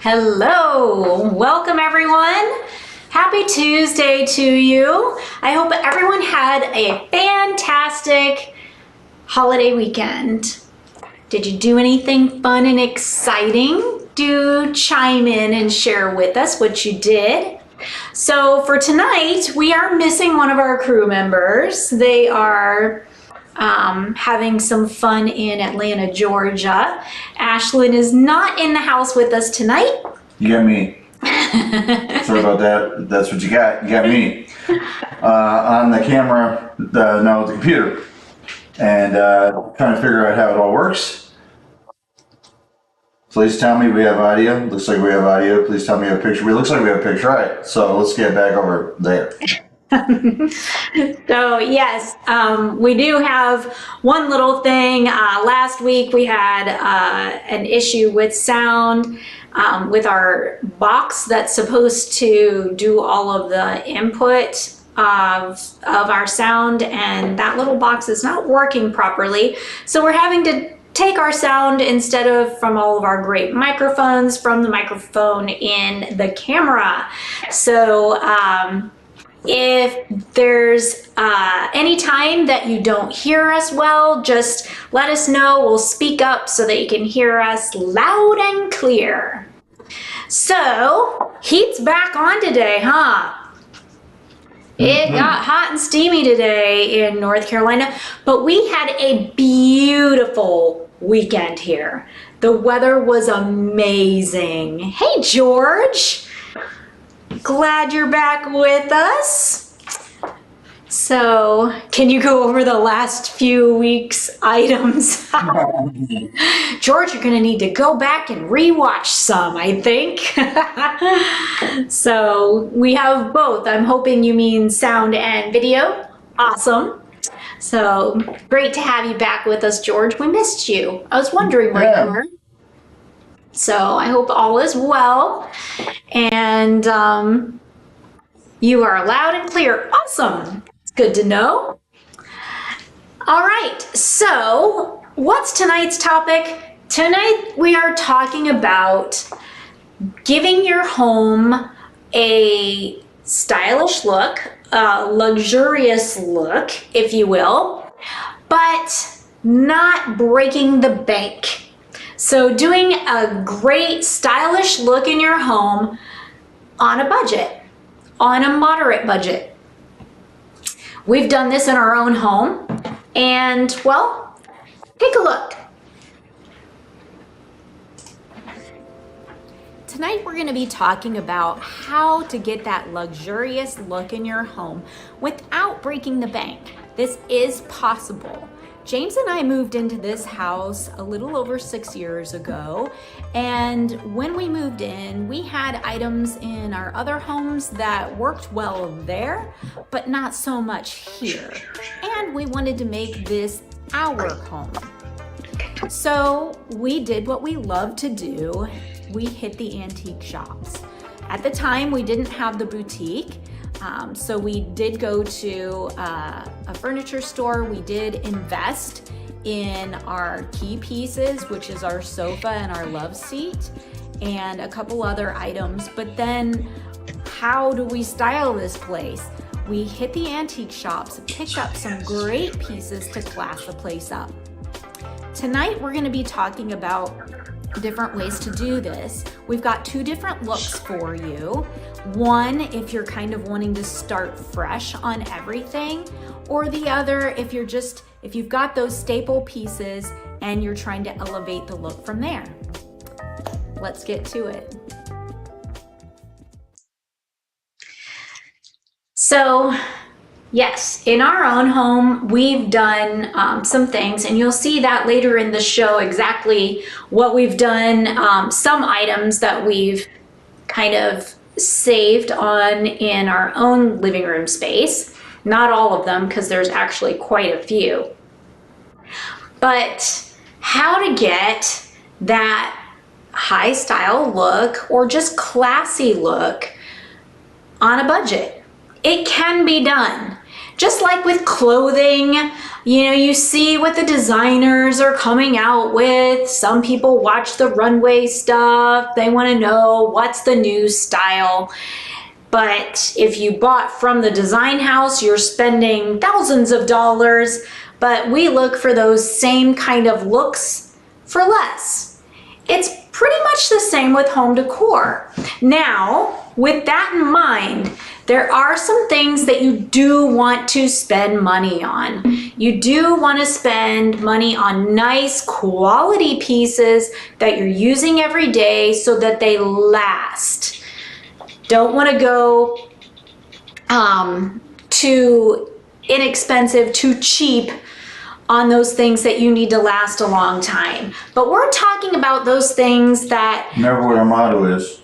Hello, welcome everyone. Happy Tuesday to you. I hope everyone had a fantastic holiday weekend. Did you do anything fun and exciting? Do chime in and share with us what you did. So for tonight, we are missing one of our crew members. They are having some fun in Atlanta, Georgia. Ashlyn is not in the house with us tonight. You got me. Sorry about that. That's what you got. You got me. On the camera, no, the computer. And trying to figure out how it all works. Please tell me we have audio. Looks like we have audio. Please tell me we have a picture. It looks like we have a picture. All right, so let's get back over there. So yes, we do have one little thing. Last week we had an issue with sound with our box that's supposed to do all of the input of our sound, and that little box is not working properly. So we're having to take our sound instead of from all of our great microphones from the microphone in the camera. So if there's any time that you don't hear us well, just let us know. We'll speak up so that you can hear us loud and clear. So, heat's back on today, huh? It got hot and steamy today in North Carolina, but we had a beautiful weekend here. The weather was amazing. Hey, George. Glad you're back with us. So, can you go over the last few weeks' items? George, you're going to need to go back and rewatch some, I think. So, we have both. I'm hoping you mean sound and video. Awesome. So, great to have you back with us, George. We missed you. I was wondering where you were. So, I hope all is well. And you are loud and clear. Awesome. It's good to know. All right. So what's tonight's topic? Tonight we are talking about giving your home a stylish look, a luxurious look, if you will, but not breaking the bank. So doing a great stylish look in your home on a budget, on a moderate budget. We've done this in our own home, and well, take a look. Tonight we're going to be talking about how to get that luxurious look in your home without breaking the bank. This is possible. James and I moved into this house a little over 6 years ago, and when we moved in, we had items in our other homes that worked well there, but not so much here. And we wanted to make this our home. So we did what we love to do. We hit the antique shops. At the time, we didn't have the boutique. So we did go to a furniture store. We did invest in our key pieces, which is our sofa and our love seat, and a couple other items. But then how do we style this place? We hit the antique shops, picked up some great pieces to class the place up. Tonight we're going to be talking about different ways to do this. We've got 2 different looks for you. One, if you're kind of wanting to start fresh on everything, or the other, if you've got those staple pieces and you're trying to elevate the look from there. Let's get to it. So, yes, in our own home, we've done some things, and you'll see that later in the show exactly what we've done. Some items that we've kind of saved on in our own living room space. Not all of them, because there's actually quite a few. But how to get that high style look or just classy look on a budget. It can be done. Just like with clothing, you see what the designers are coming out with. Some people watch the runway stuff. They want to know what's the new style. But if you bought from the design house, you're spending thousands of dollars. But we look for those same kind of looks for less. It's pretty much the same with home decor. Now, with that in mind, there are some things that you do want to spend money on. You do want to spend money on nice quality pieces that you're using every day so that they last. Don't want to go too inexpensive, too cheap on those things that you need to last a long time. But we're talking about those things that... Remember what our motto is: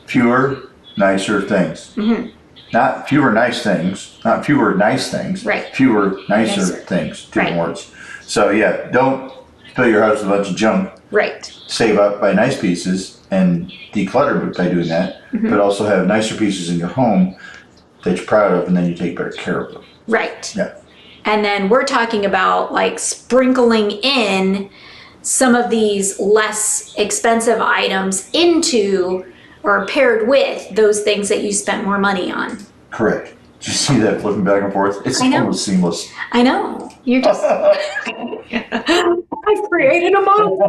fewer, nicer things. Mm-hmm. Not fewer nice things, not fewer nice things, right. Fewer nicer things, different words. So yeah, don't fill your house with a bunch of junk. Right. Save up, buy nice pieces and declutter by doing that, but also have nicer pieces in your home that you're proud of, and then you take better care of them. Right. Yeah. And then we're talking about like sprinkling in some of these less expensive items into or paired with those things that you spent more money on. Correct. Did you see that flipping back and forth? It's almost seamless. I know. You're just... I've created a monster.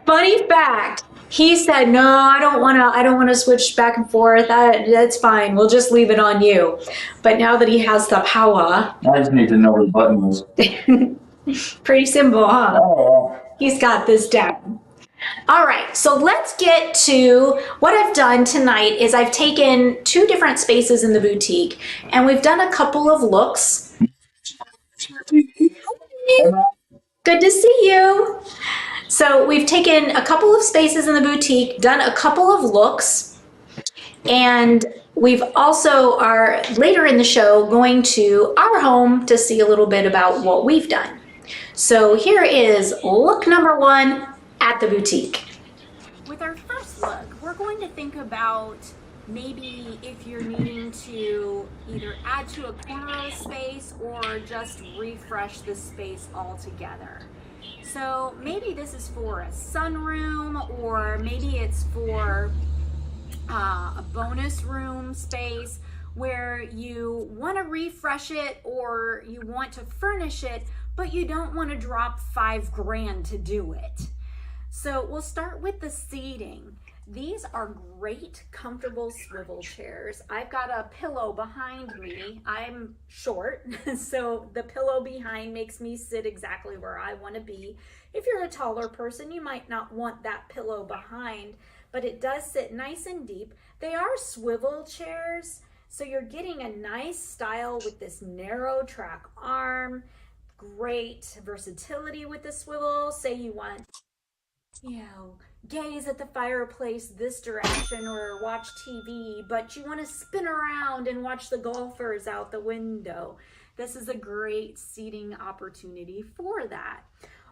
Funny fact. He said, "No, I don't want to switch back and forth. That's fine. We'll just leave it on you." But now that he has the power, I just need to know where the button is. Pretty simple, huh? Oh. He's got this down. All right, so let's get to what I've done tonight is I've taken 2 different spaces in the boutique and we've done a couple of looks. Good to see you. So we've taken a couple of spaces in the boutique, done a couple of looks, and we've also are later in the show going to our home to see a little bit about what we've done. So here is look number 1 at the boutique. With our first look, we're going to think about maybe if you're needing to either add to a corner of the space or just refresh the space altogether. So maybe this is for a sunroom, or maybe it's for a bonus room space where you want to refresh it or you want to furnish it, but you don't want to drop $5 grand to do it. So we'll start with the seating. These are great, comfortable swivel chairs. I've got a pillow behind me. I'm short, so the pillow behind makes me sit exactly where I want to be. If you're a taller person, you might not want that pillow behind, but it does sit nice and deep. They are swivel chairs, so you're getting a nice style with this narrow track arm. Great versatility with the swivel. Say you want, gaze at the fireplace this direction or watch TV, but you want to spin around and watch the golfers out the window. This is a great seating opportunity for that.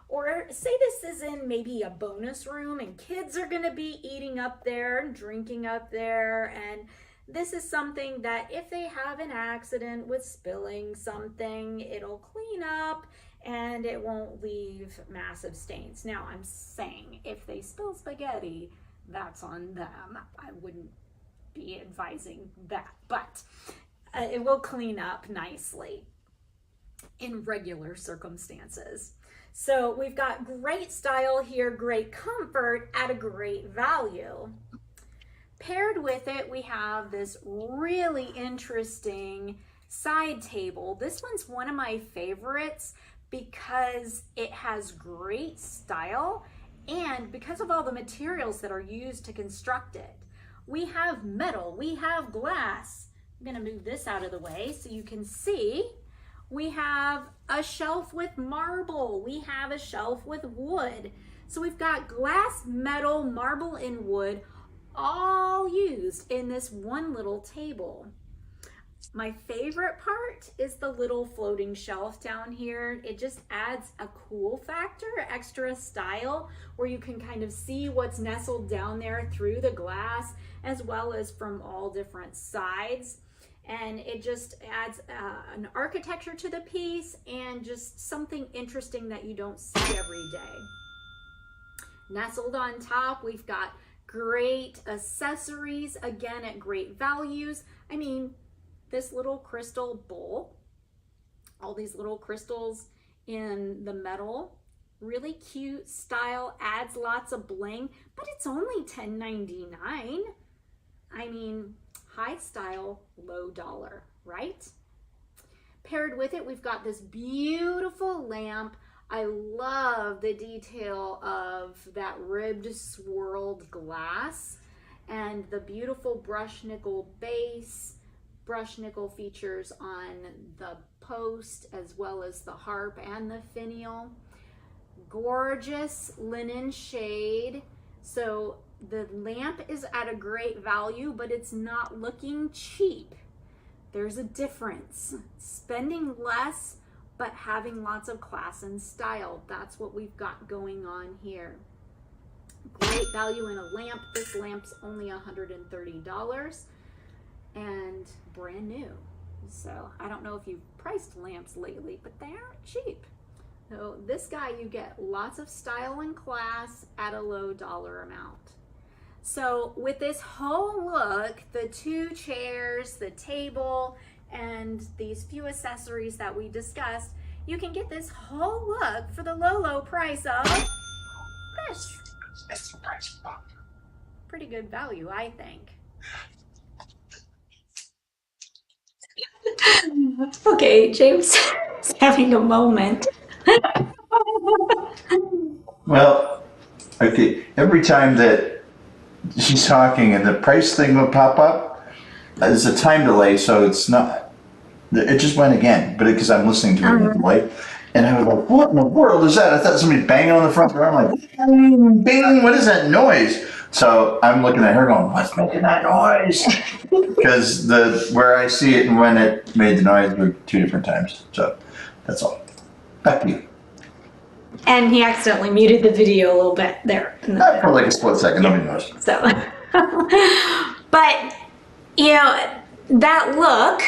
Or say this is in maybe a bonus room and kids are going to be eating up there and drinking up there, and this is something that if they have an accident with spilling something, it'll clean up and it won't leave massive stains. Now, I'm saying if they spill spaghetti, that's on them. I wouldn't be advising that, but it will clean up nicely in regular circumstances. So we've got great style here, great comfort at a great value. Paired with it, we have this really interesting side table. This one's one of my favorites because it has great style and because of all the materials that are used to construct it. We have metal, we have glass. I'm gonna move this out of the way so you can see. We have a shelf with marble. We have a shelf with wood. So we've got glass, metal, marble, and wood all used in this one little table. My favorite part is the little floating shelf down here. It just adds a cool factor, extra style, where you can kind of see what's nestled down there through the glass as well as from all different sides. And it just adds an architecture to the piece and just something interesting that you don't see every day. Nestled on top, we've got great accessories, again at great values. I mean, this little crystal bowl, all these little crystals in the metal, really cute style, adds lots of bling, but it's only $10.99. I mean, high style, low dollar, right? Paired with it, we've got this beautiful lamp. I love the detail of that ribbed swirled glass and the beautiful brushed nickel base, brushed nickel features on the post as well as the harp and the finial. Gorgeous linen shade. So the lamp is at a great value, but it's not looking cheap. There's a difference. Spending less, but having lots of class and style. That's what we've got going on here. Great value in a lamp. This lamp's only $130 and brand new. So I don't know if you've priced lamps lately, but they aren't cheap. So this guy, you get lots of style and class at a low dollar amount. So with this whole look, the two chairs, the table, and these few accessories that we discussed, you can get this whole look for the low price of this. Pretty good value, I think. Okay, James is having a moment. Well, okay, every time that she's talking and the price thing will pop up, there's a time delay, so it's not, it just went again, but because I'm listening to it in the delay. And I was like, what in the world is that? I thought somebody banging on the front door. I'm like, bing, what is that noise? So I'm looking at her going, what's making that noise? Because where I see it and when it made the noise were two different times. So that's all. Back to you. And he accidentally muted the video a little bit there. For like a split second, nobody knows. So, but, you know, that look,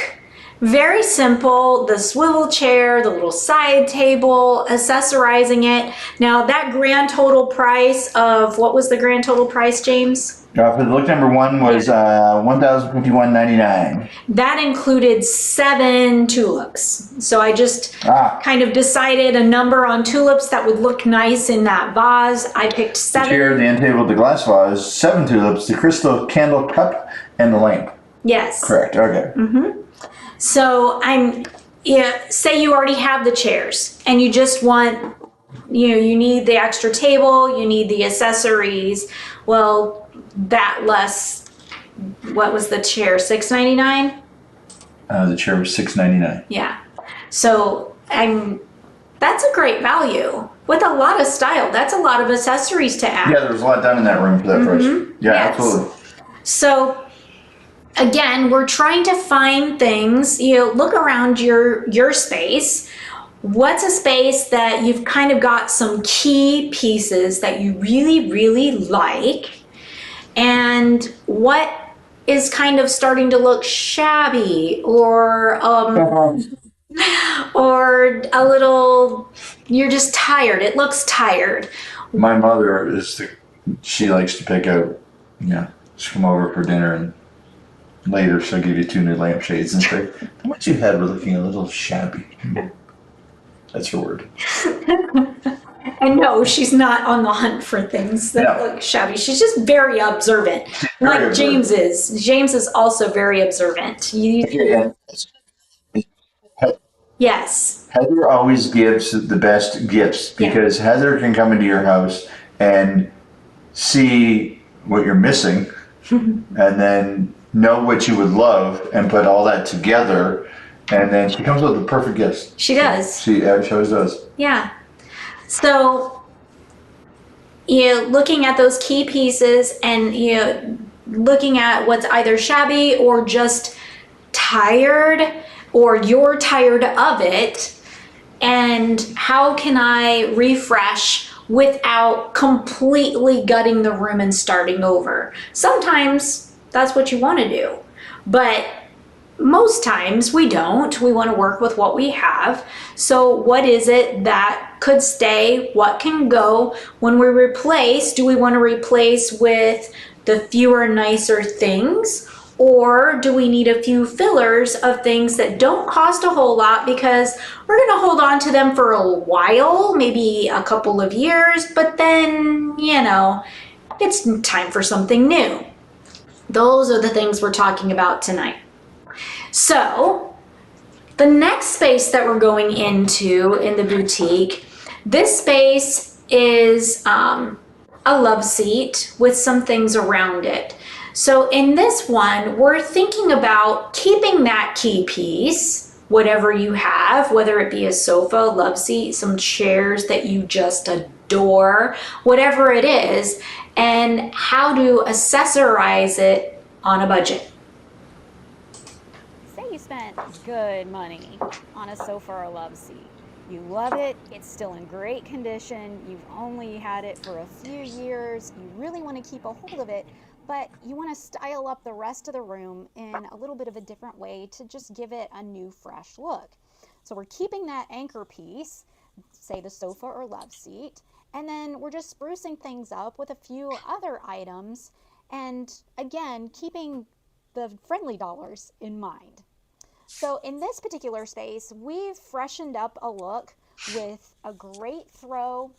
very simple, the swivel chair, the little side table, accessorizing it. Now that grand total price of, what was the grand total price, James? For the look number one was $1,051.99. That included 7 tulips. So I just kind of decided a number on tulips that would look nice in that vase. I picked 7. The chair, the end table, the glass vase, 7 tulips, the crystal candle cup, and the lamp. Yes. Correct, okay. Mm-hmm. So say you already have the chairs and you just want, you need the extra table, you need the accessories. Well, that less, what was the chair, $6.99? The chair was $6.99. Yeah. So that's a great value with a lot of style. That's a lot of accessories to add. Yeah, there was a lot done in that room for that price. Yeah, yes. Absolutely. So again, we're trying to find things, look around your space. What's a space that you've kind of got some key pieces that you really, really like? And what is kind of starting to look shabby or a little, you're just tired. It looks tired. My mother she likes to pick out, just come over for dinner and later she'll give you 2 new lampshades and say, what you had were looking a little shabby. That's her word. And no, she's not on the hunt for things that No. look shabby. She's just very observant, very like observant. James is. James is also very observant. Yeah. Yes. Heather always gives the best gifts Yeah. because Heather can come into your house and see what you're missing and then know what you would love and put all that together, and then she comes with the perfect gifts. She does. She always does. Yeah. So, looking at those key pieces and looking at what's either shabby or just tired, or you're tired of it, and how can I refresh without completely gutting the room and starting over? Sometimes that's what you want to do, but most times we don't. We want to work with what we have. So what is it that could stay? What can go? When we replace, do we want to replace with the fewer, nicer things? Or do we need a few fillers of things that don't cost a whole lot because we're going to hold on to them for a while, maybe a couple of years, but then, it's time for something new. Those are the things we're talking about tonight. So, the next space that we're going into in the boutique, this space is a love seat with some things around it. So in this one, we're thinking about keeping that key piece, whatever you have, whether it be a sofa, a love seat, some chairs that you just adore, whatever it is, and how to accessorize it on a budget. Say you spent good money on a sofa or a love seat. You love it, it's still in great condition, you've only had it for a few years, you really want to keep a hold of it, but you want to style up the rest of the room in a little bit of a different way to just give it a new, fresh look. So we're keeping that anchor piece, say the sofa or love seat, and then we're just sprucing things up with a few other items, and again, keeping the friendly dollars in mind. So in this particular space, we've freshened up a look with a great throw,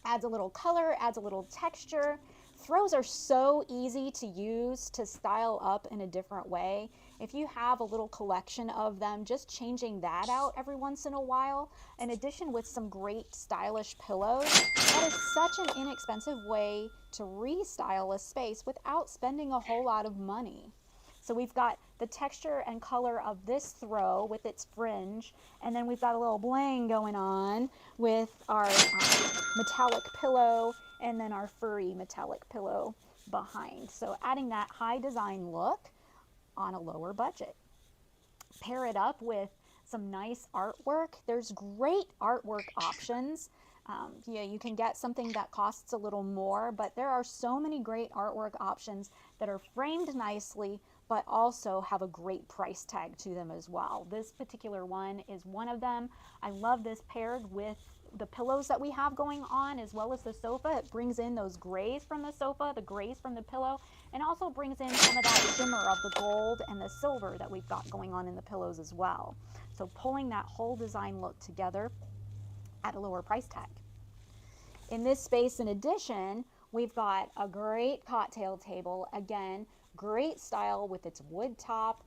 adds a little color, adds a little texture. Throws are so easy to use to style up in a different way. If you have a little collection of them, just changing that out every once in a while, in addition with some great stylish pillows, that is such an inexpensive way to restyle a space without spending a whole lot of money. So we've got the texture and color of this throw with its fringe, and then we've got a little bling going on with our metallic pillow and then our furry metallic pillow behind. So adding that high design look on a lower budget. Pair it up with some nice artwork. There's great artwork options. You can get something that costs a little more, but there are so many great artwork options that are framed nicely, but also have a great price tag to them as well. This particular one is one of them. I love this paired with the pillows that we have going on, as well as the sofa. It brings in those grays from the sofa, the grays from the pillow, and also brings in some of that shimmer of the gold and the silver that we've got going on in the pillows as well. So pulling that whole design look together at a lower price tag. In this space, in addition, we've got a great cocktail table. Again, great style with its wood top,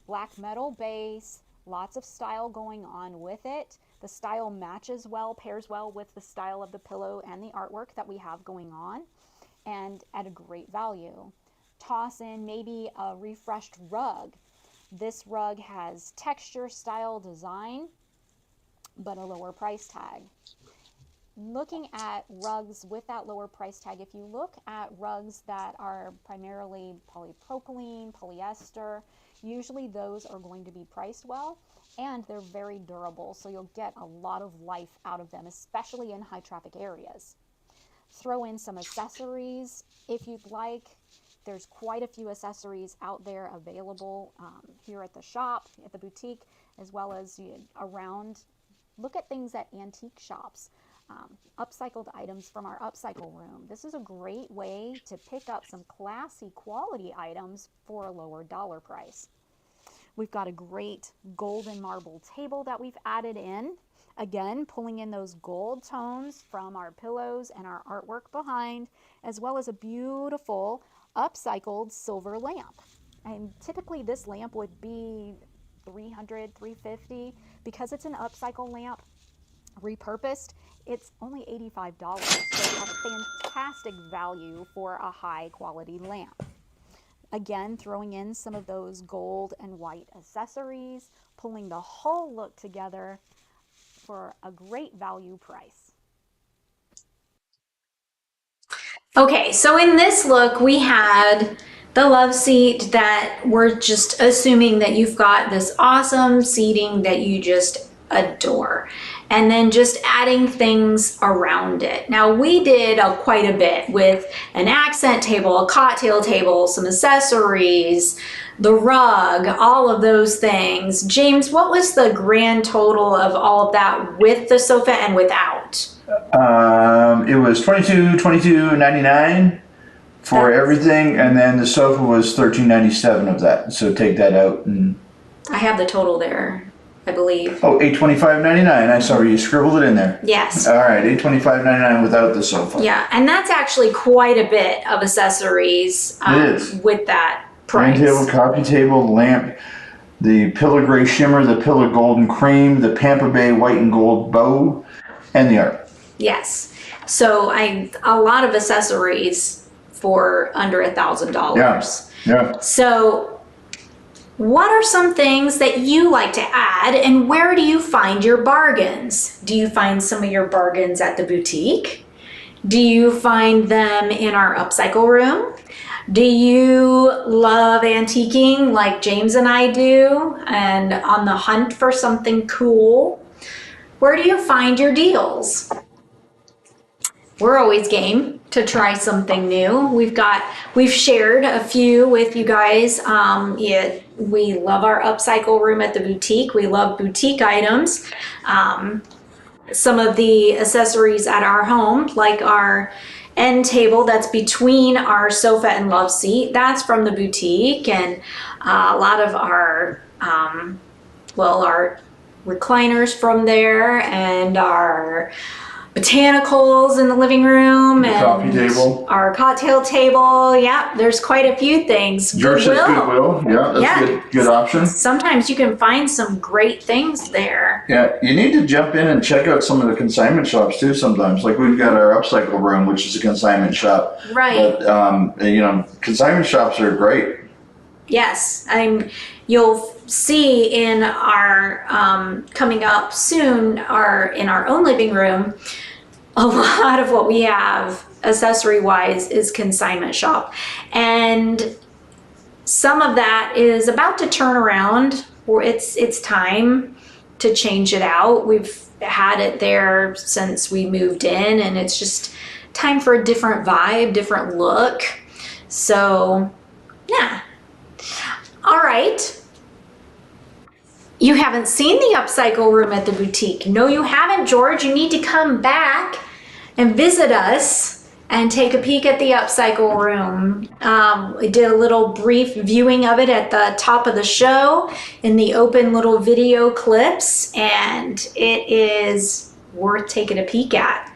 black metal base, lots of style going on with it. The style matches well, pairs well with the style of the pillow and the artwork that we have going on, and at a great value. Toss in maybe a refreshed rug. This rug has texture, style, design, but a lower price tag. Looking at rugs with that lower price tag, if you look at rugs that are primarily polypropylene, polyester, usually those are going to be priced well, and they're very durable, so you'll get a lot of life out of them, especially in high traffic areas. Throw in some accessories if you'd like. There's quite a few accessories out there available here at the shop, at the boutique, as well as around. Look at things at antique shops. Upcycled items from our upcycle room. This is a great way to pick up some classy quality items for a lower dollar price. We've got a great golden marble table that we've added in. Again, pulling in those gold tones from our pillows and our artwork behind, as well as a beautiful upcycled silver lamp. And typically this lamp would be $300, $350. Because it's an upcycle lamp, repurposed, it's only $85. So a fantastic value for a high quality lamp. Again, throwing in some of those gold and white accessories, pulling the whole look together for a great value price. Okay, so in this look, we had the love seat that we're just assuming that you've got this awesome seating that you just adore, and then just adding things around it. Now we did quite a bit with an accent table, a cocktail table, some accessories, the rug, all of those things. James, what was the grand total of all of that with the sofa and without? It was $22.99 for everything, and then the sofa was $13.97 of that. So take that out, and I have the total there, I believe. oh, $825.99. I saw you scribbled it in there. Yes. All right, $825.99 without the sofa. Yeah, and that's actually quite a bit of accessories It is. with that price. Grand table, coffee table, lamp, the Pillar Gray Shimmer, the Pillar Golden Cream, the Pampa Bay White and Gold Bow, and the art. Yes. So a lot of accessories for under $1,000. Yeah. So what are some things that you like to add, and where do you find your bargains? Do you find some of your bargains at the boutique? Do you find them in our upcycle room? Do you love antiquing like James and I do, and on the hunt for something cool? Where do you find your deals? We're always game to try something new. We've shared a few with you guys. We love our upcycle room at the boutique. We love boutique items. Some of the accessories at our home, like our end table that's between our sofa and love seat, that's from the boutique, and a lot of our our recliners from there, and our botanicals in the living room, and coffee table, our cocktail table. Yeah, there's quite a few things. Yours says Goodwill. Yeah, that's a good option. Sometimes you can find some great things there. Yeah, you need to jump in and check out some of the consignment shops too sometimes. Like we've got our upcycle room, which is a consignment shop. Right. But, consignment shops are great. Yes, you'll see in our coming up soon, in our own living room, a lot of what we have accessory wise is consignment shop, and some of that is about to turn around, or it's time to change it out. We've had it there since we moved in, and it's just time for a different vibe, different look. So yeah. All right. You haven't seen the upcycle room at the boutique. No, you haven't, George. You need to come back and visit us and take a peek at the upcycle room. We did a little brief viewing of it at the top of the show in the open little video clips, and it is worth taking a peek at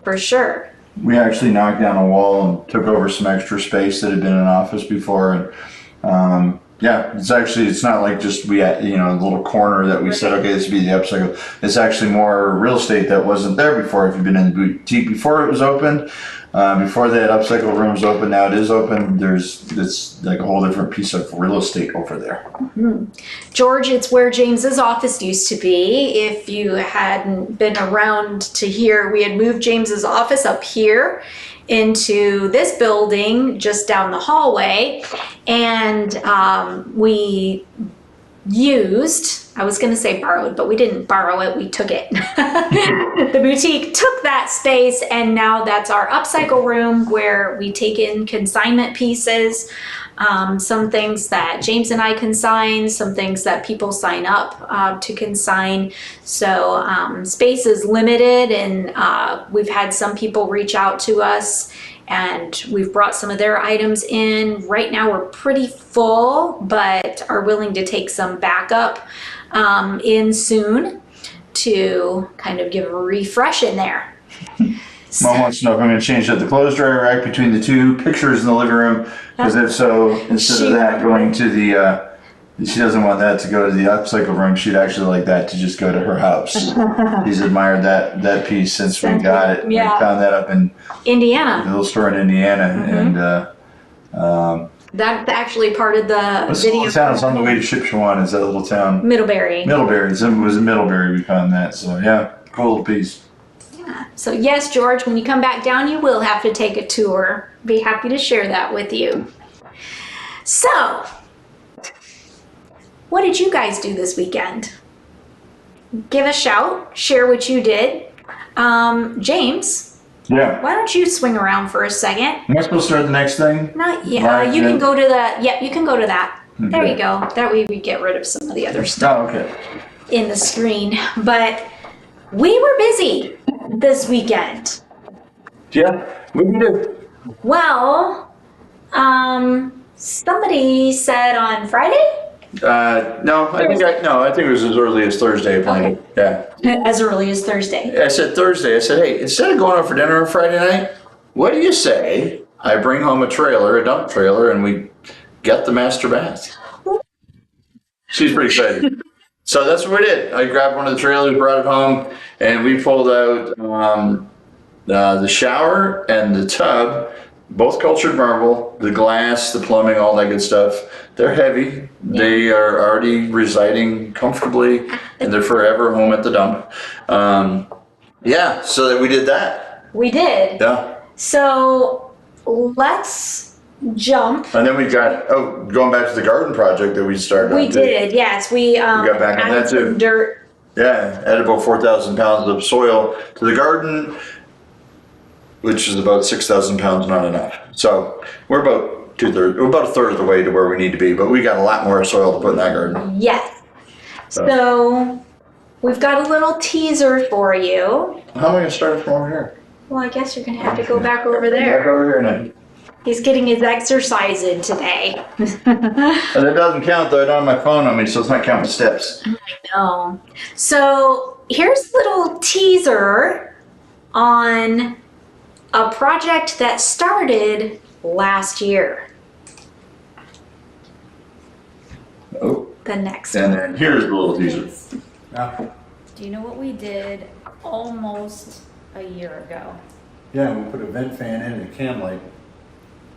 for sure. We actually knocked down a wall and took over some extra space that had been an office before, and it's not like just we had, a little corner that we said, okay, this would be the upcycle. It's actually more real estate that wasn't there before. If you've been in the boutique before it was opened, before that upcycle room was open, now it is open. It's like a whole different piece of real estate over there. Mm-hmm. George, it's where James's office used to be. If you hadn't been around to hear, we had moved James's office up here into this building just down the hallway, and we used, I was going to say borrowed, but we didn't borrow it, we took it. The boutique took that space, and now that's our upcycle room where we take in consignment pieces, some things that James and I consign, some things that people sign up to consign. So space is limited, and we've had some people reach out to us, and we've brought some of their items in. Right now we're pretty full, but are willing to take some backup in soon. to kind of give a refresh in there. Mom wants to know if I'm going to change out the clothes dryer rack between the two pictures in the living room, because if so, instead of that going to the, she doesn't want that to go to the upcycle room. She'd actually like that to just go to her house. She's admired that piece since we got it. Yeah. We found that up in Indiana. a little store in Indiana, and That's actually part of the what's video. the little town? It's on the way to Shipshewan. Is that little town? Middlebury. Middlebury. It was in Middlebury. We found that. So yeah, cool little piece. Yeah. So yes, George, when you come back down, you will have to take a tour. Be happy to share that with you. So, what did you guys do this weekend? Give a shout. Share what you did. James, Yeah. why don't you swing around for a second? Am I supposed to start the next thing? Not yet. Right, You yeah. can go to the. Yep, you can go to that. There Okay. you go. That way we get rid of some of the other stuff Oh, okay. in the screen. But we were busy this weekend. Yeah, we can do. Well, somebody said on Friday, No, I think it was as early as Thursday. Apparently. Yeah. as early as Thursday. I said Thursday. I said, hey, instead of going out for dinner on Friday night, what do you say I bring home a dump trailer, and we get the master bath? She's pretty excited. So that's what we did. I grabbed one of the trailers, brought it home, and we pulled out the shower and the tub, both cultured marble, the glass, the plumbing, all that good stuff. They're heavy. They are already residing comfortably in their forever home at the dump. So that we did that. We did. Yeah. So let's jump. And then we got, going back to the garden project that we started. We did, yes. We got back on added that too. some dirt. Yeah, added about 4,000 pounds of soil to the garden, which is about 6,000 pounds, not enough. So we're about a third of the way to where we need to be, but we got a lot more soil to put in that garden. Yes. So we've got a little teaser for you. How am I going to start it from over here? Well, I guess you're going to have to go back over Back there. over here now. He's getting his exercise in today. And it doesn't count though, I don't have my phone on me, so it's not counting steps. No. So here's a little teaser on a project that started last year. Oh, The next and one. then here's the little teaser. Do you know what we did almost a year ago? Yeah, we put a vent fan in and a can light.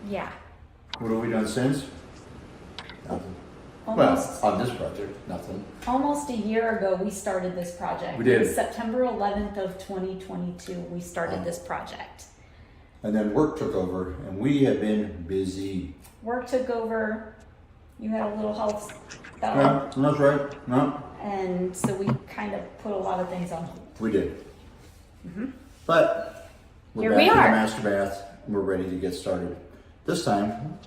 Yeah. What have we done since? Nothing. Almost, Well, on this project, nothing. almost a year ago, we started this project. We did. It was September 11th of 2022, we started this project. And then work took over, and we have been busy. Work took over, you had a little health spell, Yeah, that's right. No, and so we kind of put a lot of things on hold. we did. But we're Here back we to the are. master bath. And we're ready to get started. This time,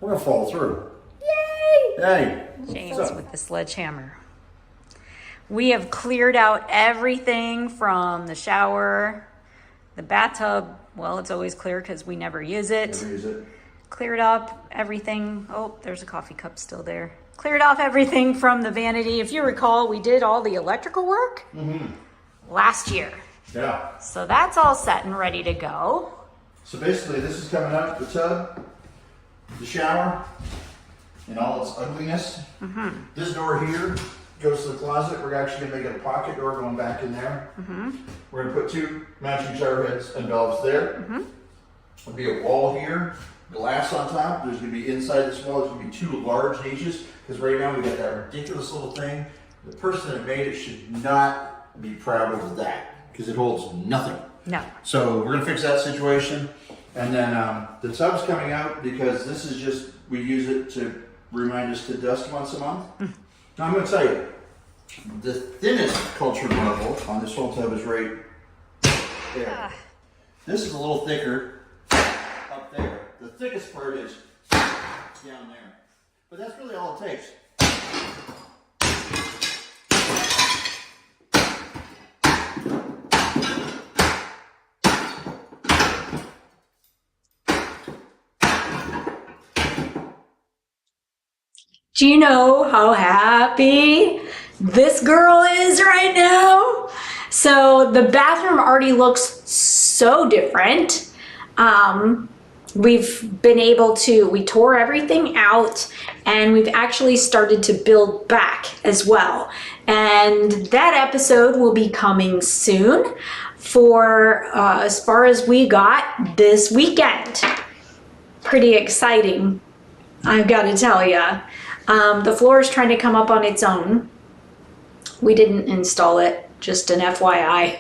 we're gonna follow through. Yay! Hey, James So- with the sledgehammer. We have cleared out everything from the shower, the bathtub. Well, it's always clear because we never use it. never use it. Cleared up everything. Oh, there's a coffee cup still there. Cleared off everything from the vanity. If you recall, we did all the electrical work last year. Yeah. So that's all set and ready to go. So basically, this is coming up, the tub, the shower, in all its ugliness. This door here goes to the closet. We're actually gonna make it a pocket door going back in there. We're gonna put two matching shower heads and valves there. There'll be a wall here, glass on top. There's gonna be inside this wall, there's gonna be two large niches, because right now we got that ridiculous little thing. The person that made it should not be proud of that, because it holds nothing. No. So we're gonna fix that situation, and then the tub's coming out because this is just, we use it to remind us to dust once a month. Now I'm gonna tell you, the thinnest cultured marble on this whole tub is right there. This is a little thicker up there. The thickest part is down there, but that's really all it takes. Do you know how happy this girl is right now? So the bathroom already looks so different. We've been able to, we tore everything out and we've actually started to build back as well. And that episode will be coming soon for as far as we got this weekend. Pretty exciting, I've got to tell you. The floor is trying to come up on its own. We didn't install it, just an FYI.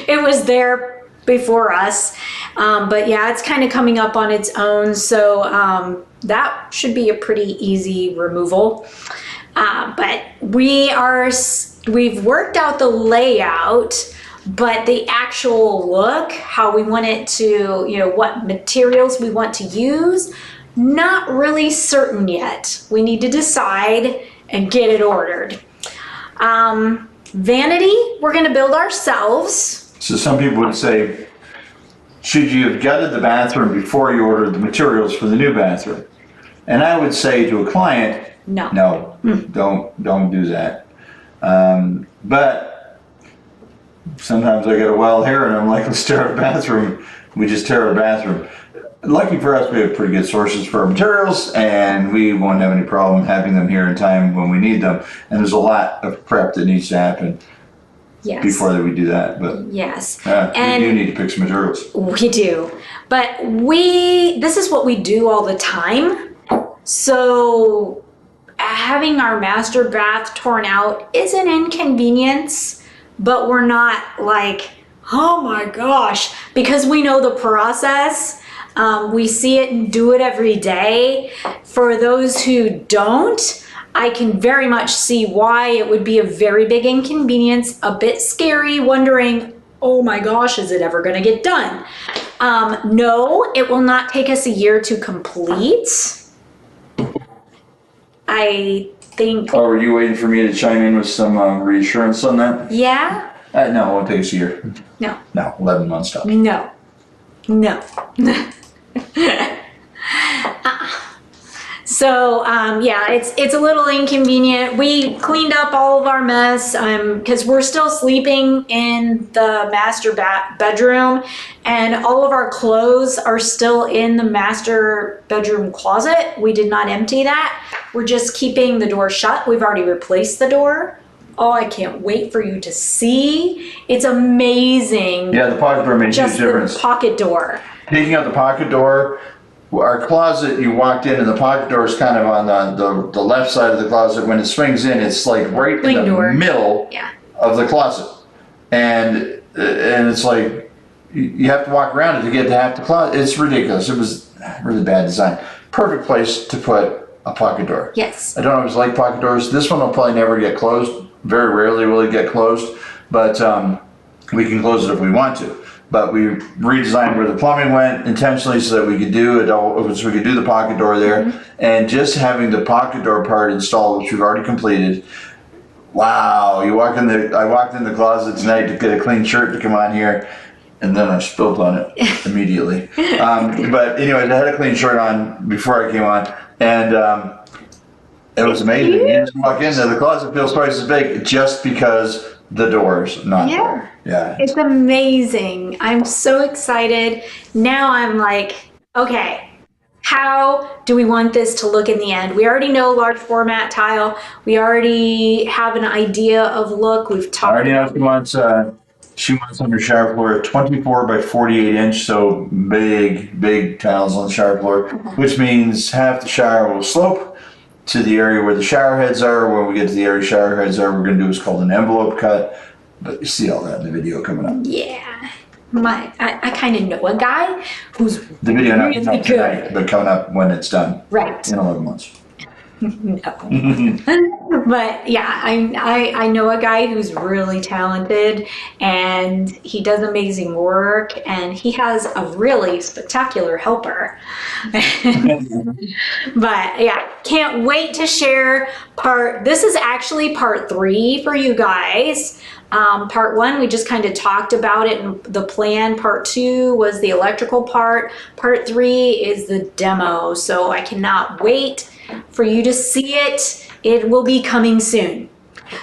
It was there before us, but yeah, it's kind of coming up on its own, so that should be a pretty easy removal. But we've worked out the layout, but the actual look, how we want it to, you know, what materials we want to use, not really certain yet. We need to decide and get it ordered. Vanity, we're gonna build ourselves. So some people would say, should you have gutted the bathroom before you ordered the materials for the new bathroom? And I would say to a client, no, don't do that. But sometimes I get a wild hair and I'm like, let's tear our bathroom. We just tear our bathroom. Lucky for us, we have pretty good sources for our materials and we won't have any problem having them here in time when we need them. And there's a lot of prep that needs to happen. Yes. Before we do that, but yes, and we do need to pick some materials. We do, but this is what we do all the time. So having our master bath torn out is an inconvenience, but we're not like, oh my gosh, because we know the process. We see it and do it every day. For those who don't, I can very much see why it would be a very big inconvenience, a bit scary, wondering, oh my gosh, is it ever going to get done? No, it will not take us a year to complete. I think... Oh, were you waiting for me to chime in with some reassurance on that? Yeah? No, it won't take us a year. No. No, 11 months stuff. No. So yeah, it's a little inconvenient. We cleaned up all of our mess because we're still sleeping in the master bedroom, and all of our clothes are still in the master bedroom closet. We did not empty that. We're just keeping the door shut. We've already replaced the door. Oh, I can't wait for you to see. It's amazing. Yeah, the pocket door made a huge Just difference. the pocket door. Taking out the pocket door, our closet, you walked in and the pocket door is kind of on the left side of the closet. When it swings in, it's like right in the middle of the closet. And it's like, you have to walk around it to get to half the closet. It's ridiculous. It was really bad design. Perfect place to put a pocket door. Yes. I don't always like pocket doors. This one will probably never get closed. Very rarely will it get closed, but we can close it if we want to. But we redesigned where the plumbing went intentionally so that we could do it all, so we could do the pocket door there. And just having the pocket door part installed, which we've already completed. Wow, I walked in the closet tonight to get a clean shirt to come on here, and then I spilled on it immediately. But anyway, I had a clean shirt on before I came on, and it was amazing. You just walk into the closet, feels twice as big just because the door's not there. Yeah. It's amazing. I'm so excited. Now I'm like, okay, how do we want this to look in the end? We already know large format tile. We already have an idea of look. We've talked. I already know she wants on her shower floor 24 by 48 inch, so big tiles on the shower floor, which means half the shower will slope to the area where the shower heads are. When we get to the area shower heads are, we're going to do what's called an envelope cut. But you see all that in the video coming up. Yeah. I kind of know a guy who's the video not really tonight, good. but coming up when it's done. Right. In 11 months. No. But yeah, I know a guy who's really talented and he does amazing work and he has a really spectacular helper. But yeah, can't wait to share this is actually part 3 for you guys. Part 1, we just kind of talked about it and the plan. Part 2 was the electrical part. Part 3 is the demo. So I cannot wait for you to see it. It will be coming soon.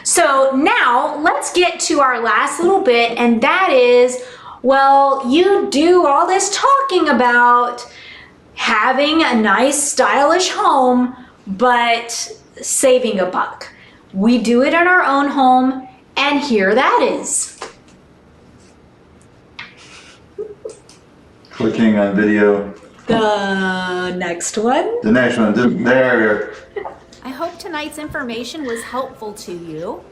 So now let's get to our last little bit, and that is, well, you do all this talking about having a nice stylish home, but saving a buck. We do it in our own home, and here that is. Clicking on video. The next one. The next one. There. I hope tonight's information was helpful to you.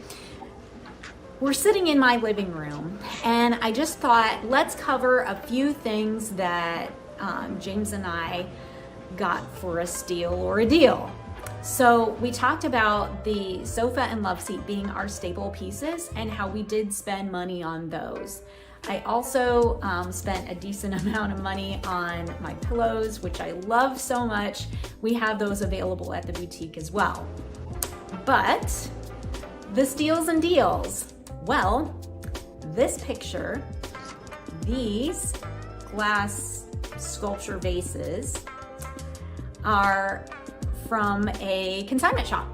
We're sitting in my living room, and I just thought let's cover a few things that James and I got for a steal or a deal. So we talked about the sofa and love seat being our staple pieces and how we did spend money on those. I also spent a decent amount of money on my pillows, which I love so much. We have those available at the boutique as well. But the steals and deals. Well, this picture, these glass sculpture vases are from a consignment shop.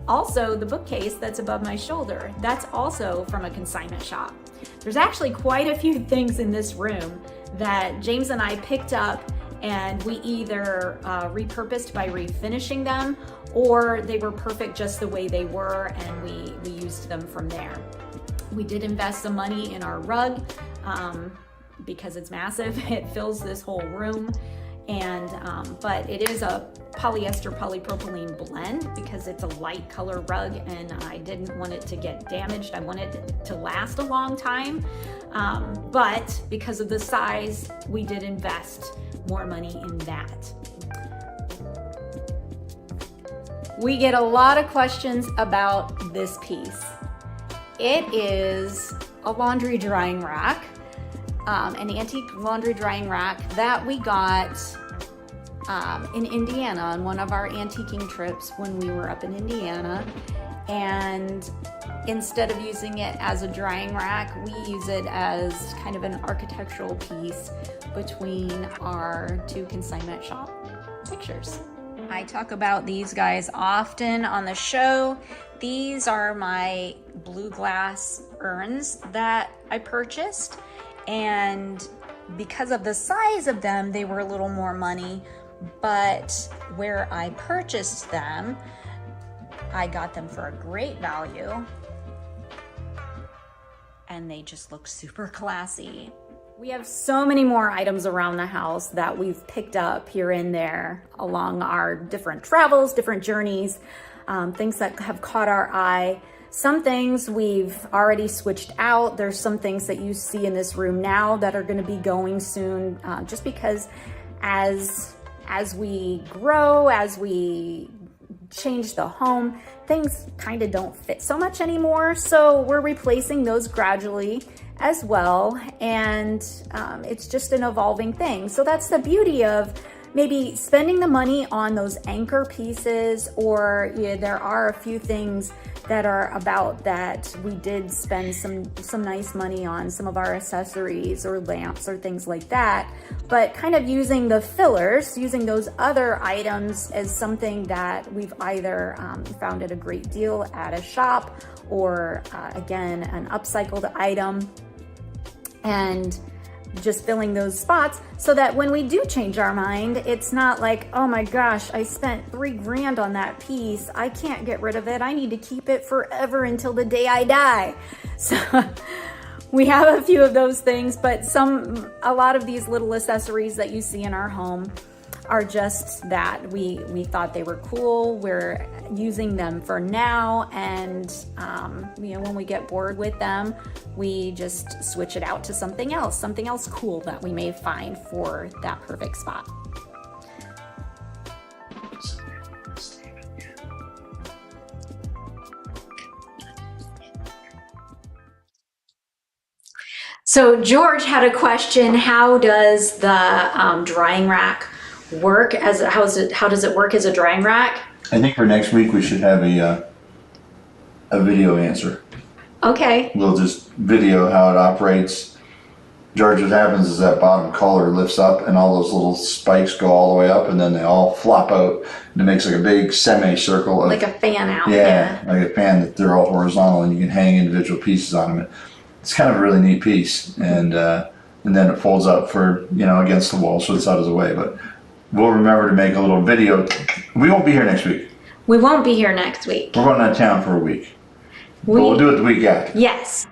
Also, the bookcase that's above my shoulder, that's also from a consignment shop. There's actually quite a few things in this room that James and I picked up, and we either repurposed by refinishing them, or they were perfect just the way they were, and we used them from there. We did invest some money in our rug because it's massive. It fills this whole room. And but it is a polyester polypropylene blend because it's a light color rug, and I didn't want it to get damaged. I wanted it to last a long time, but because of the size, we did invest more money in that. We get a lot of questions about this piece. It is a laundry drying rack. An antique laundry drying rack that we got in Indiana on one of our antiquing trips when we were up in Indiana. And instead of using it as a drying rack, we use it as kind of an architectural piece between our two consignment shop pictures. I talk about these guys often on the show. These are my blue glass urns that I purchased. And because of the size of them, they were a little more money, but where I purchased them, I got them for a great value, and they just look super classy. We have so many more items around the house that we've picked up here and there along our different travels, different journeys, things that have caught our eye. Some things we've already switched out. There's some things that you see in this room now that are going to be going soon, just because as we grow, as we change the home, things kind of don't fit so much anymore. So we're replacing those gradually as well. And it's just an evolving thing. So that's the beauty of maybe spending the money on those anchor pieces, or there are a few things that are about that we did spend some nice money on, some of our accessories or lamps or things like that, but kind of using the fillers, using those other items as something that we've either found at a great deal at a shop, or again, an upcycled item, and just filling those spots so that when we do change our mind, it's not like, oh my gosh, I spent $3 grand on that piece. I can't get rid of it. I need to keep it forever until the day I die. So we have a few of those things, but a lot of these little accessories that you see in our home are just that. We thought they were cool. We're using them for now, and when we get bored with them, we just switch it out to something else cool that we may find for that perfect spot. So George had a question. How does the drying rack work? How does it work as a drying rack? I think for next week we should have a video answer. Okay. We'll just video how it operates, George, what happens is that bottom collar lifts up and all those little spikes go all the way up and then they all flop out and it makes like a big semicircle of, Like a fan out. yeah, like a fan that they're all horizontal and you can hang individual pieces on them. It's kind of a really neat piece, and then it folds up for, you know, against the wall so it's out of the way. But we'll remember to make a little video. We won't be here next week. We won't be here next week. We're going out of town for a week. But we'll do it the week after. Yes.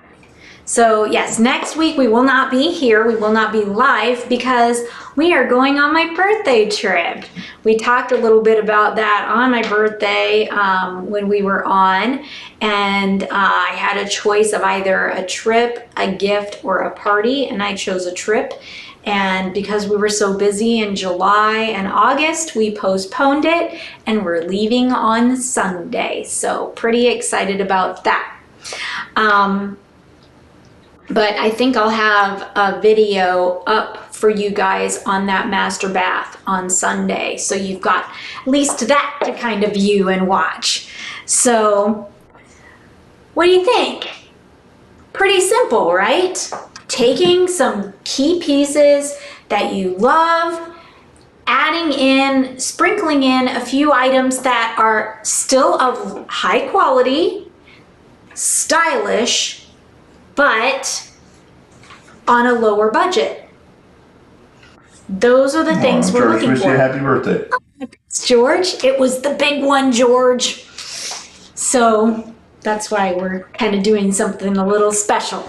So yes, next week we will not be here. We will not be live because we are going on my birthday trip. We talked a little bit about that on my birthday when we were on, and I had a choice of either a trip, a gift, or a party, and I chose a trip. And because we were so busy in July and August, we postponed it, and we're leaving on Sunday. So pretty excited about that. But I think I'll have a video up for you guys on that master bath on Sunday. So you've got at least that to kind of view and watch. So what do you think? Pretty simple, right? Taking some key pieces that you love, adding in, sprinkling in a few items that are still of high quality, stylish, but on a lower budget. Those are the things we're looking George, wish you a for. happy birthday. George, it was the big one, George. So that's why we're kind of doing something a little special.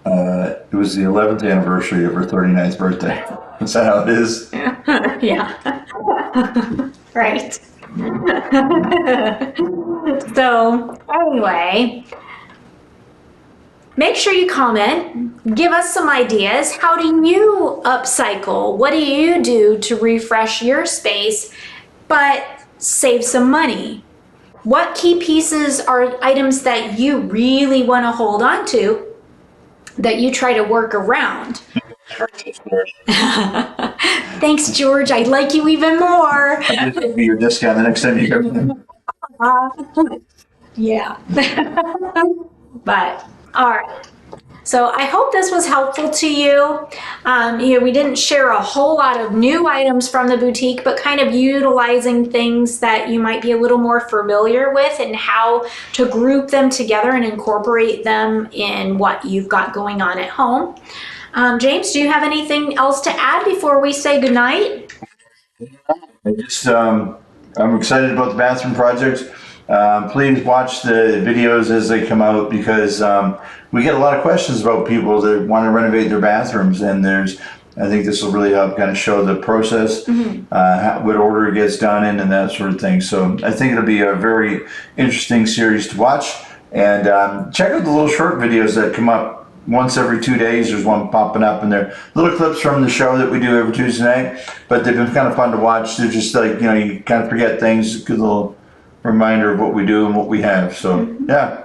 It was the 11th anniversary of her 39th birthday. Is that how it is? Yeah. Right. So anyway, make sure you comment, give us some ideas. How do you upcycle? What do you do to refresh your space but save some money? What key pieces are items that you really want to hold on to that you try to work around? Thanks, George. I like you even more. I'll give you your discount the next time you come. Yeah. But, all right. So I hope this was helpful to you. We didn't share a whole lot of new items from the boutique, but kind of utilizing things that you might be a little more familiar with and how to group them together and incorporate them in what you've got going on at home. James, do you have anything else to add before we say goodnight? I'm excited about the bathroom projects. Please watch the videos as they come out because we get a lot of questions about people that want to renovate their bathrooms, and I think this will really help kind of show the process, what order it gets done in, and that sort of thing. So I think it'll be a very interesting series to watch, and check out the little short videos that come up once every 2 days. There's one popping up, and they're little clips from the show that we do every Tuesday night, but they've been kind of fun to watch. They're just like, you kind of forget things, good little reminder of what we do and what we have. So yeah.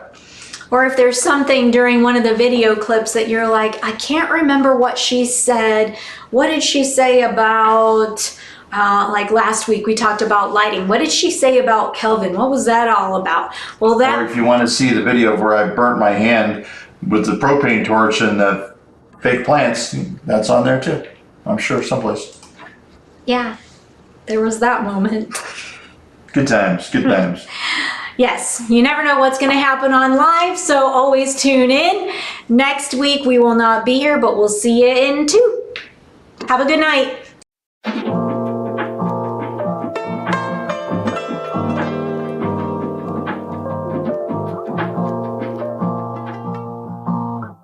Or if there's something during one of the video clips that you're like, I can't remember what she said. What did she say about, like last week we talked about lighting. What did she say about Kelvin? What was that all about? Well, Or if you want to see the video of where I burnt my hand with the propane torch and the fake plants, that's on there too. I'm sure someplace. Yeah, there was that moment. Good times, good times. Yes, you never know what's going to happen on live, so always tune in. Next week we will not be here, but we'll see you in 2. Have a good night.